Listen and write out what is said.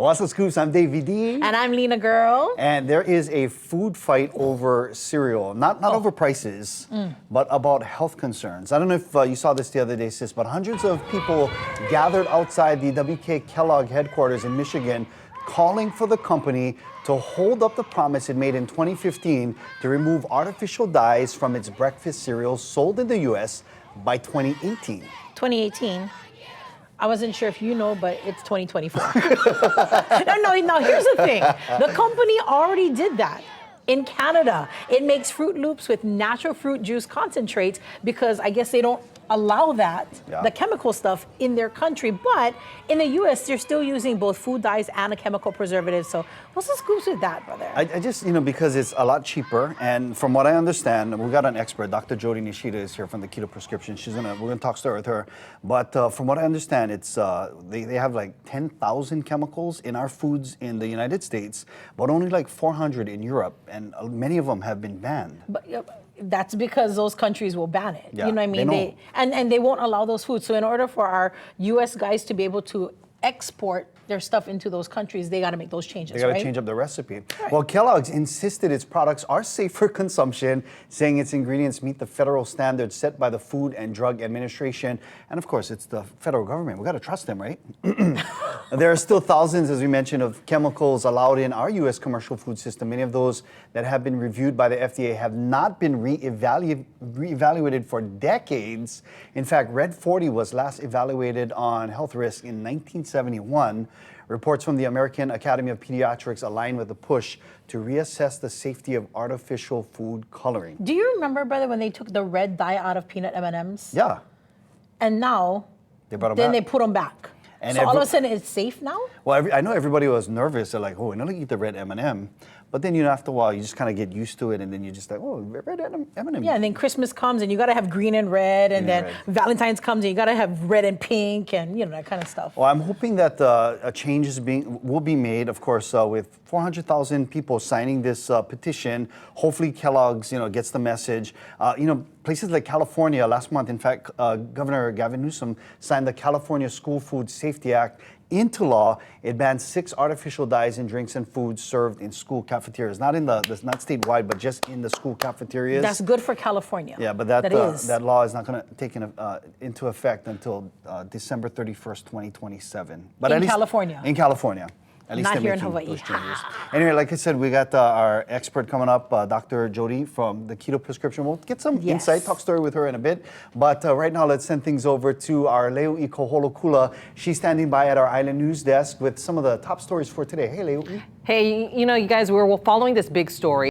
What's the scoops? I'm Davey D. And I'm Lina girl. And there is a food fight over cereal. Not over prices, but about health concerns. I don't know if you saw this the other day, sis, but hundreds of people gathered outside the WK Kellogg Headquarters in Michigan calling for the company to hold up the promise it made in 2015 to remove artificial dyes from its breakfast cereals sold in the U.S. by 2018. 2018. I wasn't sure if you know, but it's 2024. No, here's the thing. The company already did that. In Canada, it makes Fruit Loops with natural fruit juice concentrates because I guess they don't allow that, the chemical stuff, in their country. But in the U.S., they're still using both food dyes and a chemical preservative. So what's the scoops with that, brother? I just, because it's a lot cheaper. And from what I understand, we got an expert, Dr. Jody Nishida is here from the Keto Prescription. We're going to talk story with her. But from what I understand, it's they have like 10,000 chemicals in our foods in the United States, but only like 400 in Europe. And many of them have been banned. But that's because those countries will ban it. Yeah, you know what I mean? And they won't allow those foods. So in order for our U.S. guys to be able to export their stuff into those countries, they got to make those changes, They got to change up the recipe. Right. Well, Kellogg's insisted its products are safe for consumption, saying its ingredients meet the federal standards set by the Food and Drug Administration. And of course, it's the federal government. We got to trust them, right? There are still thousands, as we mentioned, of chemicals allowed in our U.S. commercial food system. Many of those that have been reviewed by the FDA have not been reevaluated for decades. In fact, Red 40 was last evaluated on health risk in 1971. Reports from the American Academy of Pediatrics align with the push to reassess the safety of artificial food coloring. Do you remember, brother, when they took the red dye out of peanut M&Ms? Yeah. And now, they put them back. And so all of a sudden, it's safe now? Well, I know everybody was nervous. They're like, oh, we're not going to eat the red M&M. But then, after a while, you just kind of get used to it, and then you're just like, oh, red M&M. Yeah, and then Christmas comes, and you got to have green and red, and then Valentine's comes, and you got to have red and pink, and that kind of stuff. Well, I'm hoping that a change will be made, of course, with 400,000 people signing this petition. Hopefully, Kellogg's, gets the message. Places like California last month, in fact, Governor Gavin Newsom signed the California School Food Safety Act into law. It bans 6 artificial dyes in drinks and foods served in school cafeterias. Not statewide, but just in the school cafeterias. That's good for California. Yeah, but that law is not going to take into effect until December 31st, 2027. But in California. In California. At least not here in Hawaii. Anyway, like I said, we got our expert coming up, Dr. Jody from the Keto Prescription. We'll get some insight, talk story with her in a bit. But right now, let's send things over to our Leu'i Koholokula. She's standing by at our Island News desk with some of the top stories for today. Hey, Leu'i. Hey, you guys, we're following this big story.